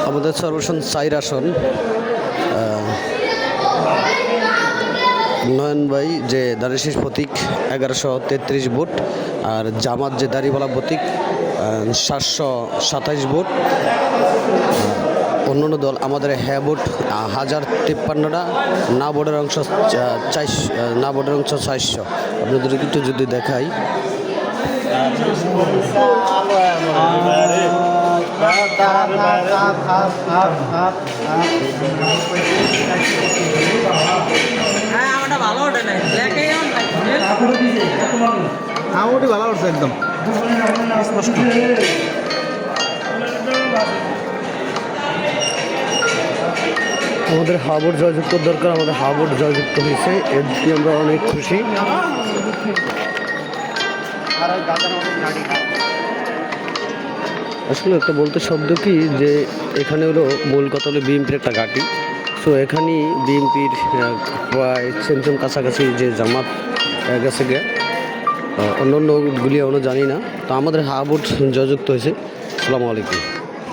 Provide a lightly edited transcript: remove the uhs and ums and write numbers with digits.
আমাদের সর্বসন 4 আসন নয়ন ভাই যে দাঁড়িশীষ প্রতীক 1133 ভোট, আর জামাত যে দাঁড়িওয়ালা প্রতীক 727 ভোট। অন্যান্য দল আমাদের হ্যাঁ ভোট 1053টা, না ভোটের অংশ 400। আপনাদের একটু যদি দেখাই, ভালো উঠছে একদম স্পষ্ট। আমাদের হাবোর্ড জয়যুক্ত দরকার, আমাদের হাবোর্ড জয়যুক্ত হয়েছে, এর দিয়ে আমরা অনেক খুশি। আসলে একটা বলতে শব্দ কি যে এখানে হলো মূল কথা হলো বিএনপির একটা ঘাঁটি। সো এখানেই বিএনপির প্রায় সেম কাছাকাছি যে জামাত গেছে গিয়ে, অন্য অন্যগুলি আমরা জানি না। তো আমাদের হাবোর্ড জয়যুক্ত হয়েছে। আসসালামু আলাইকুম।